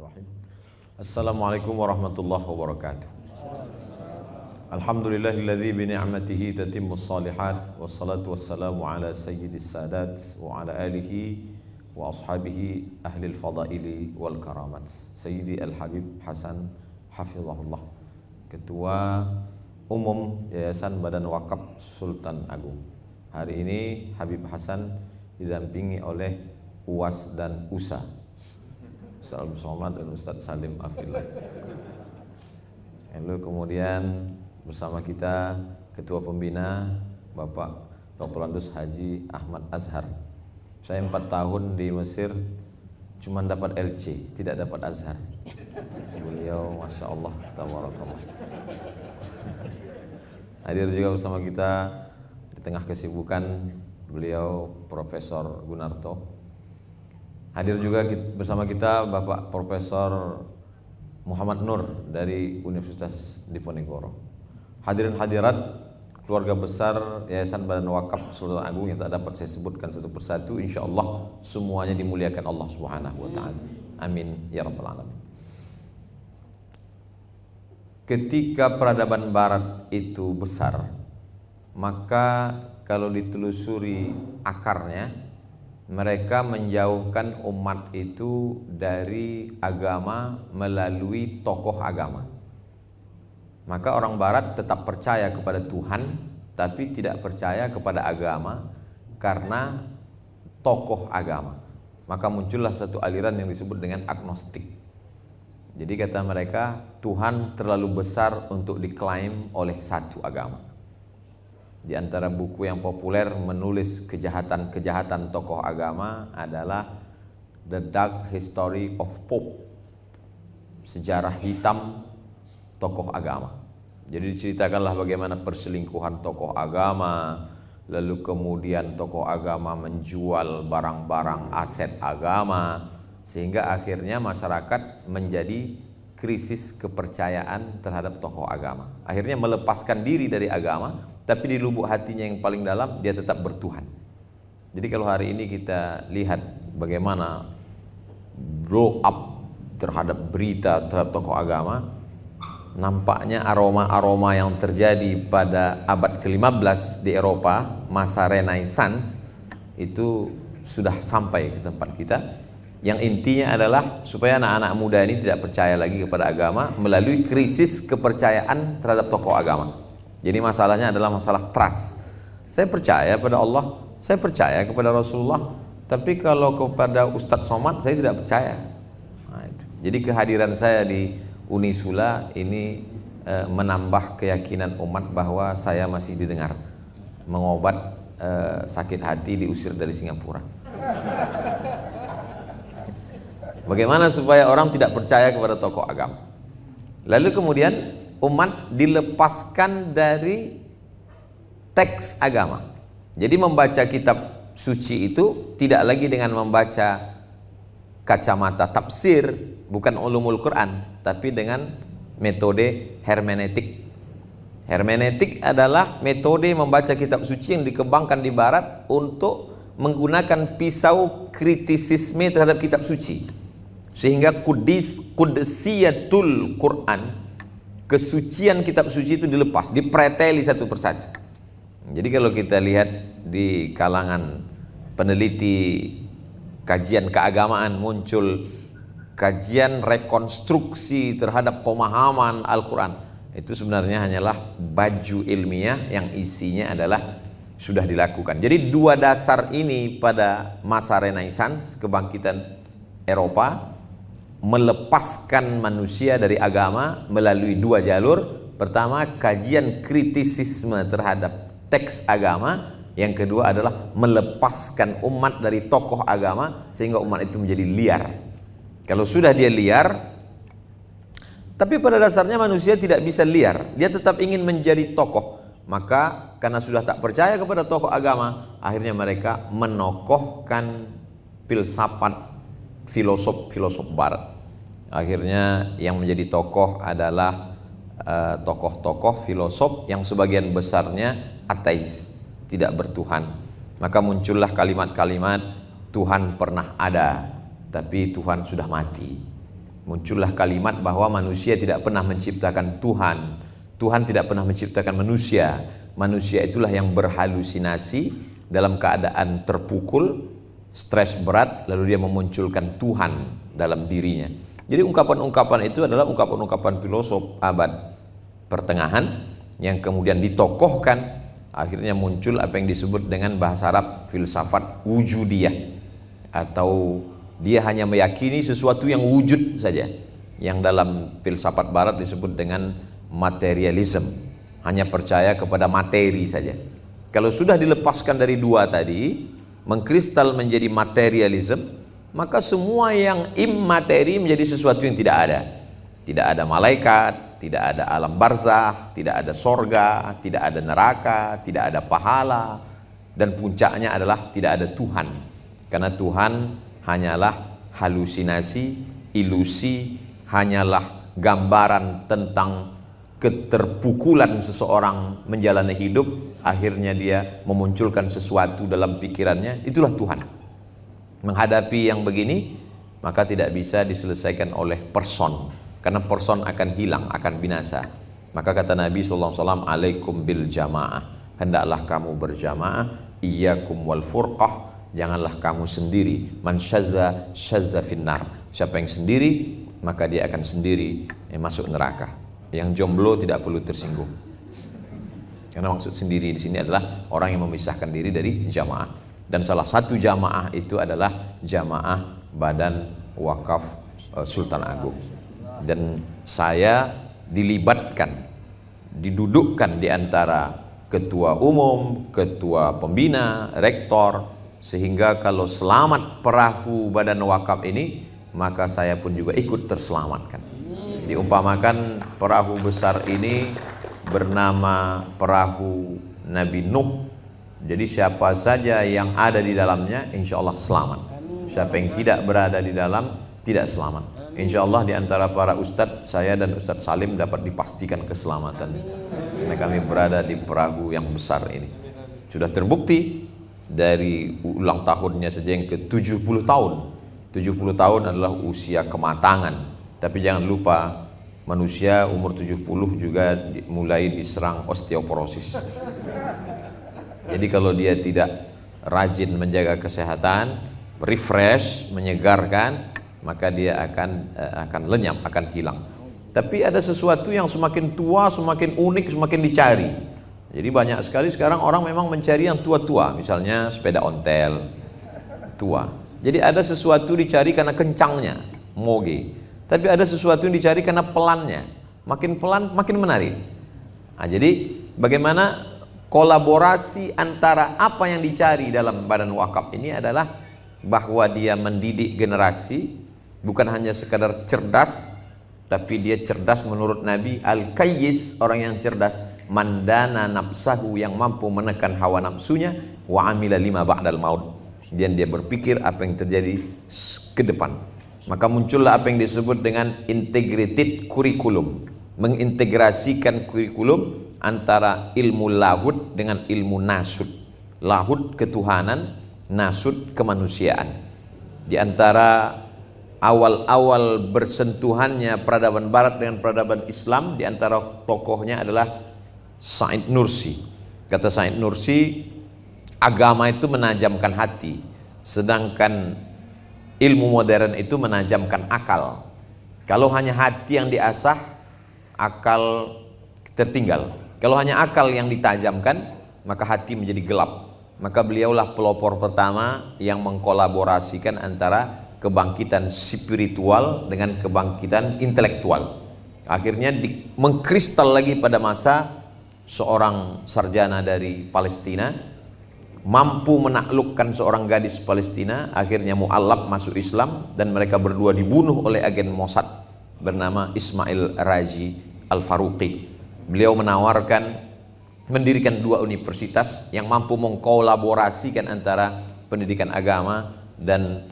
Bismillahirrahmanirrahim. Assalamualaikum warahmatullahi wabarakatuh. Alhamdulillahilladzi bi ni'matihi tatimmus shalihat wassalatu wassalamu ala sayyidis sadat wa ala alihi wa ashabihi ahlil fadaili wal karamat. Sayyidi Al-Habib Hasan hafizahullah, Ketua Umum Yayasan Badan Wakaf Sultan Agung. Hari ini Habib Hasan didampingi oleh UAS dan USA, Ustaz Al-Somad dan Ustaz Salim Afillah. Lalu kemudian bersama kita Ketua Pembina Bapak Dr. Andus Haji Ahmad Azhar. Saya 4 tahun di Mesir cuma dapat LC, tidak dapat Azhar. Beliau Masya Allah, tabarakallah. Hadir juga bersama kita di tengah kesibukan beliau Profesor Gunarto. Hadir juga bersama kita Bapak Profesor Muhammad Nur dari Universitas Diponegoro. Hadirin hadirat keluarga besar Yayasan Badan Wakaf Sultan Agung yang tak dapat saya sebutkan satu persatu, insyaallah semuanya dimuliakan Allah Subhanahu wa taala. Amin ya rabbal alamin. Ketika peradaban barat itu besar, maka kalau ditelusuri akarnya, mereka menjauhkan umat itu dari agama melalui tokoh agama. Maka orang barat tetap percaya kepada Tuhan, tapi tidak percaya kepada agama karena tokoh agama. Maka muncullah satu aliran yang disebut dengan agnostik. Jadi kata mereka, Tuhan terlalu besar untuk diklaim oleh satu agama. Di antara buku yang populer menulis kejahatan-kejahatan tokoh agama adalah The Dark History of Pope, sejarah hitam tokoh agama. Jadi diceritakanlah bagaimana perselingkuhan tokoh agama, lalu kemudian tokoh agama menjual barang-barang aset agama, sehingga akhirnya masyarakat menjadi krisis kepercayaan terhadap tokoh agama. Akhirnya melepaskan diri dari agama, tapi di lubuk hatinya yang paling dalam dia tetap bertuhan. Jadi kalau hari ini kita lihat bagaimana blow up terhadap berita terhadap tokoh agama, nampaknya aroma-aroma yang terjadi pada abad ke-15 di Eropa, masa Renaissance, itu sudah sampai ke tempat kita. Yang intinya adalah supaya anak-anak muda ini tidak percaya lagi kepada agama melalui krisis kepercayaan terhadap tokoh agama. Jadi masalahnya adalah masalah trust. Saya percaya pada Allah, saya percaya kepada Rasulullah, tapi kalau kepada Ustadz Somad saya tidak percaya. Nah, itu. Jadi kehadiran saya di Unisula ini menambah keyakinan umat bahwa saya masih didengar, mengobat sakit hati diusir dari Singapura. Bagaimana supaya orang tidak percaya kepada tokoh agama? Lalu kemudian umat dilepaskan dari teks agama. Jadi membaca kitab suci itu tidak lagi dengan membaca kacamata tafsir, bukan ulumul Quran, tapi dengan metode hermeneutik. Hermeneutik adalah metode membaca kitab suci yang dikembangkan di barat untuk menggunakan pisau kritisisme terhadap kitab suci. Sehingga kudusiyatul Quran, kesucian kitab suci itu dilepas, dipreteli satu persatu. Jadi kalau kita lihat di kalangan peneliti kajian keagamaan, muncul kajian rekonstruksi terhadap pemahaman Al-Quran. Itu sebenarnya hanyalah baju ilmiah yang isinya adalah sudah dilakukan. Jadi dua dasar ini pada masa Renaissance, kebangkitan Eropa, melepaskan manusia dari agama melalui dua jalur. Pertama, kajian kritisisme terhadap teks agama. Yang kedua adalah melepaskan umat dari tokoh agama sehingga umat itu menjadi liar. Kalau sudah dia liar, tapi pada dasarnya manusia tidak bisa liar, dia tetap ingin menjadi tokoh. Maka karena sudah tak percaya kepada tokoh agama, akhirnya mereka menokohkan filsafat filosof barat. Akhirnya yang menjadi tokoh adalah tokoh-tokoh filosof yang sebagian besarnya ateis, tidak bertuhan. Maka muncullah kalimat-kalimat Tuhan pernah ada, tapi Tuhan sudah mati. Muncullah kalimat bahwa manusia tidak pernah menciptakan Tuhan, Tuhan tidak pernah menciptakan manusia. Manusia itulah yang berhalusinasi dalam keadaan terpukul, stres berat, lalu dia memunculkan Tuhan dalam dirinya. Jadi ungkapan-ungkapan itu adalah ungkapan-ungkapan filosof abad pertengahan yang kemudian ditokohkan, akhirnya muncul apa yang disebut dengan bahasa Arab filsafat wujudiyah, atau dia hanya meyakini sesuatu yang wujud saja, yang dalam filsafat barat disebut dengan materialism, hanya percaya kepada materi saja. Kalau sudah dilepaskan dari dua tadi, mengkristal menjadi materialism, maka semua yang immateri menjadi sesuatu yang tidak ada. Tidak ada malaikat, tidak ada alam barzakh, tidak ada sorga, tidak ada neraka, tidak ada pahala, dan puncaknya adalah tidak ada Tuhan. Karena Tuhan hanyalah halusinasi, ilusi, hanyalah gambaran tentang keterpukulan seseorang menjalani hidup, akhirnya dia memunculkan sesuatu dalam pikirannya, itulah Tuhan. Menghadapi yang begini, maka tidak bisa diselesaikan oleh person, karena person akan hilang, akan binasa. Maka kata Nabi SAW, alaikum bil jamaah, hendaklah kamu berjamaah, iyyakum wal furqah, janganlah kamu sendiri. Man syazza syazza finnar, siapa yang sendiri maka dia akan sendiri masuk neraka. Yang jomblo tidak perlu tersinggung, karena maksud sendiri di sini adalah orang yang memisahkan diri dari jamaah. Dan salah satu jamaah itu adalah jamaah Badan Wakaf Sultan Agung. Dan saya dilibatkan, didudukkan di antara ketua umum, ketua pembina, rektor, sehingga kalau selamat perahu Badan Wakaf ini, maka saya pun juga ikut terselamatkan. Diumpamakan perahu besar ini bernama perahu Nabi Nuh. Jadi siapa saja yang ada di dalamnya insya Allah selamat. Siapa yang tidak berada di dalam tidak selamat. Insya Allah di antara para ustadz, saya dan Ustadz Salim dapat dipastikan keselamatan, karena kami berada di perahu yang besar ini. Sudah terbukti dari ulang tahunnya saja yang ke-70 tahun. 70 tahun adalah usia kematangan. Tapi jangan lupa, manusia umur 70 juga mulai diserang osteoporosis. Jadi kalau dia tidak rajin menjaga kesehatan, refresh, menyegarkan, maka dia akan lenyap, akan hilang. Tapi ada sesuatu yang semakin tua, semakin unik, semakin dicari. Jadi banyak sekali sekarang orang memang mencari yang tua-tua, misalnya sepeda ontel tua. Jadi ada sesuatu dicari karena kencangnya, moge. Tapi ada sesuatu yang dicari karena pelannya, makin pelan makin menarik. Nah, jadi bagaimana kolaborasi antara apa yang dicari dalam Badan Wakaf ini adalah bahwa dia mendidik generasi, bukan hanya sekadar cerdas, tapi dia cerdas menurut Nabi, al-kayyis, orang yang cerdas, mandana nafsahu, yang mampu menekan hawa nafsunya, wa amila lima ba'dal maut, dan dia berpikir apa yang terjadi ke depan. Maka muncullah apa yang disebut dengan integrated kurikulum, mengintegrasikan kurikulum antara ilmu lahud dengan ilmu nasud. Lahud ketuhanan, nasud kemanusiaan. Di antara awal-awal bersentuhannya peradaban barat dengan peradaban Islam, di antara tokohnya adalah Said Nursi. Kata Said Nursi, agama itu menajamkan hati, sedangkan ilmu modern itu menajamkan akal. Kalau hanya hati yang diasah, akal tertinggal. Kalau hanya akal yang ditajamkan, maka hati menjadi gelap. Maka beliaulah pelopor pertama yang mengkolaborasikan antara kebangkitan spiritual dengan kebangkitan intelektual. Akhirnya mengkristal lagi pada masa seorang sarjana dari Palestina mampu menaklukkan seorang gadis Palestina, akhirnya mu'allab masuk Islam, dan mereka berdua dibunuh oleh agen Mossad bernama Ismail Raji Al-Faruqi. Beliau menawarkan mendirikan dua universitas yang mampu mengkolaborasikan antara pendidikan agama dan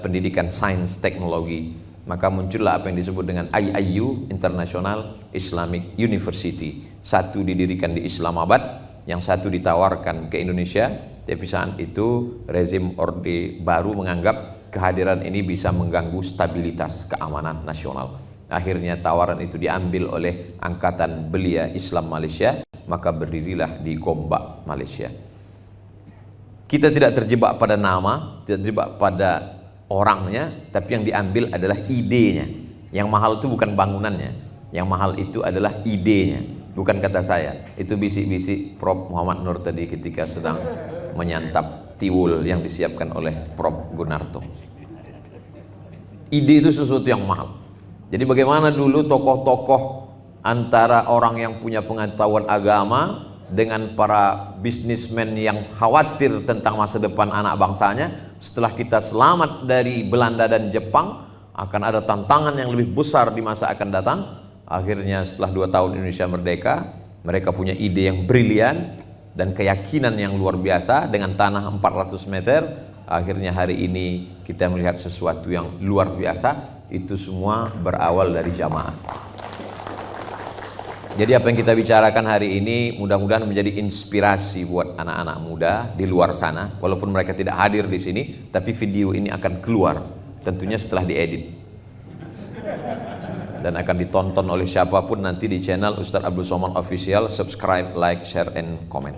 pendidikan sains teknologi. Maka muncullah apa yang disebut dengan IIU, International Islamic University. Satu didirikan di Islamabad, yang satu ditawarkan ke Indonesia. Tapi saat itu rezim Orde Baru menganggap kehadiran ini bisa mengganggu stabilitas keamanan nasional. Akhirnya tawaran itu diambil oleh Angkatan Belia Islam Malaysia, maka berdirilah di Gombak, Malaysia. Kita tidak terjebak pada nama, tidak terjebak pada orangnya, tapi yang diambil adalah idenya. Yang mahal itu bukan bangunannya, yang mahal itu adalah idenya, bukan kata saya. Itu bisik-bisik Prof. Muhammad Nur tadi ketika sedang menyantap tiwul yang disiapkan oleh Prof. Gunarto. Ide itu sesuatu yang mahal. Jadi bagaimana dulu tokoh-tokoh antara orang yang punya pengetahuan agama dengan para bisnismen yang khawatir tentang masa depan anak bangsanya. Setelah kita selamat dari Belanda dan Jepang, akan ada tantangan yang lebih besar di masa akan datang. Akhirnya setelah 2 tahun Indonesia merdeka, mereka punya ide yang brilian dan keyakinan yang luar biasa dengan tanah 400 meter. Akhirnya hari ini kita melihat sesuatu yang luar biasa. Itu semua berawal dari jamaah. Jadi apa yang kita bicarakan hari ini mudah-mudahan menjadi inspirasi buat anak-anak muda di luar sana. Walaupun mereka tidak hadir di sini, tapi video ini akan keluar tentunya setelah diedit dan akan ditonton oleh siapapun nanti di channel Ustadz Abdul Somad Official. Subscribe, like, share, and comment.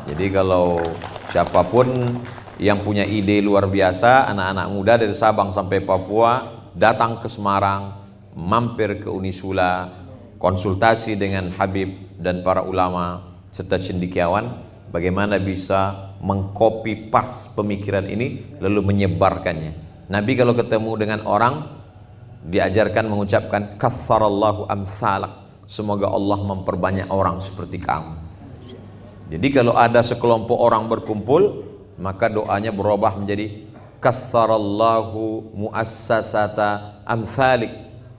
Jadi kalau siapapun yang punya ide luar biasa, anak-anak muda dari Sabang sampai Papua datang ke Semarang, mampir ke Unisula, konsultasi dengan Habib dan para ulama serta cendekiawan, bagaimana bisa mengcopy pas pemikiran ini lalu menyebarkannya. Nabi kalau ketemu dengan orang diajarkan mengucapkan katsarallahu amsalak, semoga Allah memperbanyak orang seperti kamu. Jadi kalau ada sekelompok orang berkumpul, maka doanya berubah menjadi katsarallahu muassasata amsalik,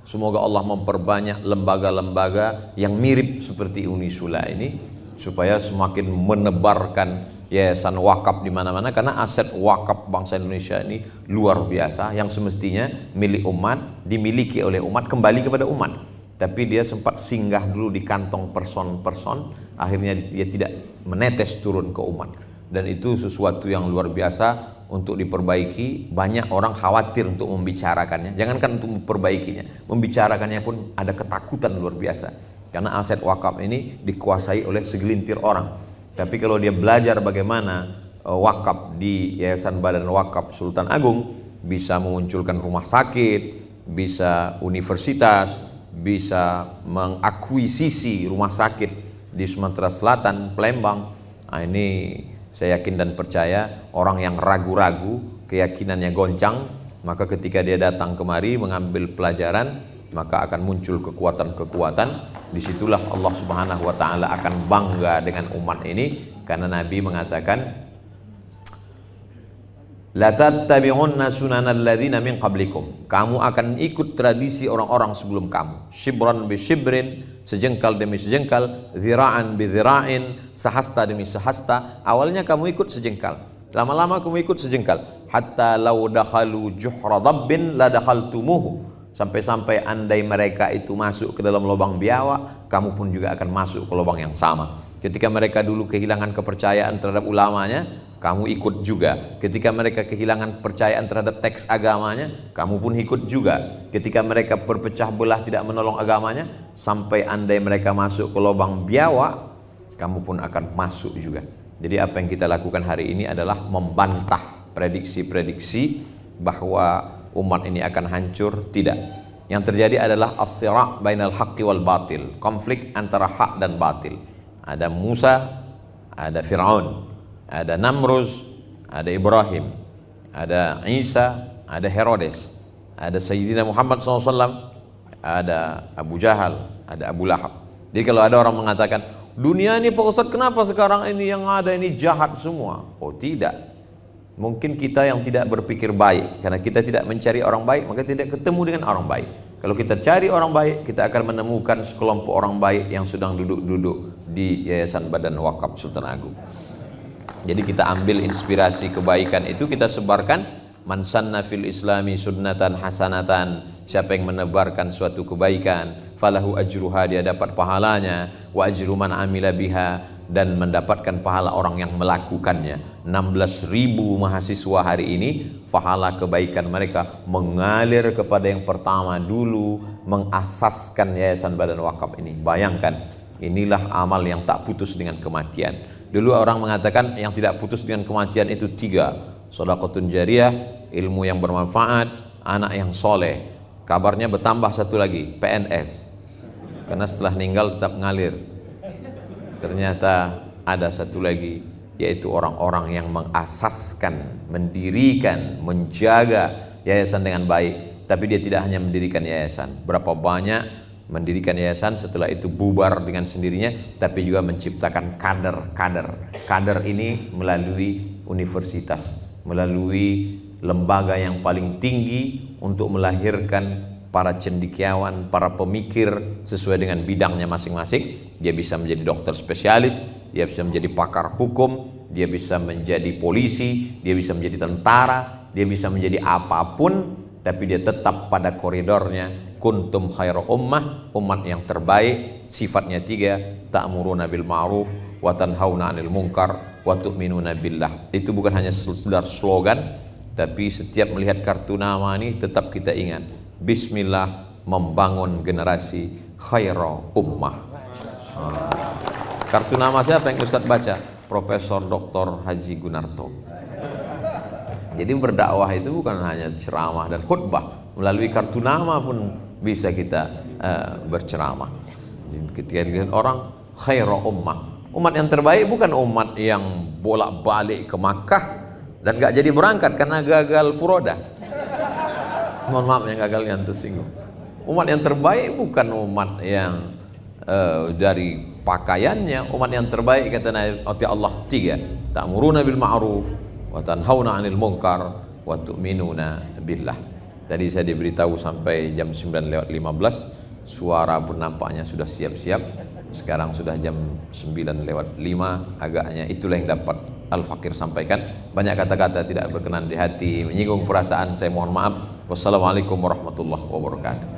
semoga Allah memperbanyak lembaga-lembaga yang mirip seperti Unisula ini supaya semakin menebarkan yayasan wakaf di mana-mana, karena aset wakaf bangsa Indonesia ini luar biasa yang semestinya milik umat, dimiliki oleh umat, kembali kepada umat. Tapi dia sempat singgah dulu di kantong person-person, akhirnya dia tidak menetes turun ke umat. Dan itu sesuatu yang luar biasa untuk diperbaiki. Banyak orang khawatir untuk membicarakannya, jangankan untuk memperbaikinya, membicarakannya pun ada ketakutan luar biasa, karena aset wakaf ini dikuasai oleh segelintir orang. Tapi kalau dia belajar bagaimana wakaf di Yayasan Badan Wakaf Sultan Agung, bisa memunculkan rumah sakit, bisa universitas, bisa mengakuisisi rumah sakit di Sumatera Selatan, Palembang. Nah, ini saya yakin dan percaya orang yang ragu-ragu, keyakinannya goncang, maka ketika dia datang kemari mengambil pelajaran, maka akan muncul kekuatan-kekuatan. Disitulah Allah Subhanahu wa Ta'ala akan bangga dengan umat ini, karena Nabi mengatakan la tattabi'unna sunanal ladzina min qablikum, kamu akan ikut tradisi orang-orang sebelum kamu, shibran bi shibrin, sejengkal demi sejengkal, zira'an bi zira'in, sehasta demi sehasta. Awalnya kamu ikut sejengkal, lama-lama kamu ikut sejengkal, hatta law dakhalu juhra dabbin la dakhaltumuhu, sampai-sampai andai mereka itu masuk ke dalam lubang biawak, kamu pun juga akan masuk ke lubang yang sama. Ketika mereka dulu kehilangan kepercayaan terhadap ulamanya, kamu ikut juga. Ketika mereka kehilangan kepercayaan terhadap teks agamanya, kamu pun ikut juga. Ketika mereka berpecah belah tidak menolong agamanya, sampai andai mereka masuk ke lubang biawak, kamu pun akan masuk juga. Jadi apa yang kita lakukan hari ini adalah membantah prediksi-prediksi bahwa umat ini akan hancur. Tidak. Yang terjadi adalah as-sira' bainal haqqi wal batil, konflik antara hak dan batil. Ada Musa, ada Fir'aun, ada Namruz, ada Ibrahim, ada Isa, ada Herodes, ada Sayyidina Muhammad SAW, ada Abu Jahal, ada Abu Lahab. Jadi kalau ada orang mengatakan, dunia ini Pak Ustadz kenapa sekarang ini yang ada ini jahat semua? Oh tidak, mungkin kita yang tidak berpikir baik, karena kita tidak mencari orang baik, maka tidak ketemu dengan orang baik. Kalau kita cari orang baik, kita akan menemukan sekelompok orang baik yang sedang duduk-duduk di Yayasan Badan Wakaf Sultan Agung. Jadi kita ambil inspirasi kebaikan itu, kita sebarkan. Man sanna fil islami sunnatan hasanatan, siapa yang menebarkan suatu kebaikan, falahu ajruha, dia dapat pahalanya, wa ajru man amila biha, dan mendapatkan pahala orang yang melakukannya. 16.000 mahasiswa hari ini, pahala kebaikan mereka mengalir kepada yang pertama dulu mengasaskan Yayasan Badan Wakaf ini. Bayangkan, inilah amal yang tak putus dengan kematian. Dulu orang mengatakan yang tidak putus dengan kematian itu 3: sedekahun jariyah, ilmu yang bermanfaat, anak yang soleh. Kabarnya bertambah satu lagi, PNS, karena setelah meninggal tetap ngalir. Ternyata ada satu lagi, yaitu orang-orang yang mengasaskan, mendirikan, menjaga yayasan dengan baik. Tapi dia tidak hanya mendirikan yayasan, berapa banyak mendirikan yayasan, setelah itu bubar dengan sendirinya, tapi juga menciptakan kader-kader. Kader ini melalui universitas, melalui lembaga yang paling tinggi untuk melahirkan para cendekiawan, para pemikir sesuai dengan bidangnya masing-masing. Dia bisa menjadi dokter spesialis, dia bisa menjadi pakar hukum, dia bisa menjadi polisi, dia bisa menjadi tentara, dia bisa menjadi apapun, tapi dia tetap pada koridornya. Kuntum khairu ummah, umat yang terbaik. Sifatnya 3: ta'muruna bil ma'ruf wa tanhauna 'anil munkar wa tu'minuna billah. Itu bukan hanya sekedar slogan, tapi setiap melihat kartu nama ini tetap kita ingat, bismillah, membangun generasi khairu ummah. Kartu nama siapa yang Ustadz baca? Profesor Dr. Haji Gunarto. Jadi berdakwah itu bukan hanya ceramah dan khutbah, melalui kartu nama pun bisa kita berceramah. Ketika dilihat orang khairu ummah, umat yang terbaik bukan umat yang bolak-balik ke Makkah dan gak jadi berangkat karena gagal furoda. Mohon maaf yang gagal yang tersinggung. Umat yang terbaik bukan umat yang dari pakaiannya. Umat yang terbaik kata Nabi Allah 3: ta'muruna bil ma'ruf wa tanhauna 'anil munkar wa tu'minuna billah. Tadi saya diberitahu sampai jam 9:15, suara pun nampaknya sudah siap-siap. Sekarang sudah jam 9:05, agaknya itulah yang dapat Al-Fakir sampaikan. Banyak kata-kata tidak berkenan di hati, menyinggung perasaan, saya mohon maaf. Wassalamualaikum warahmatullahi wabarakatuh.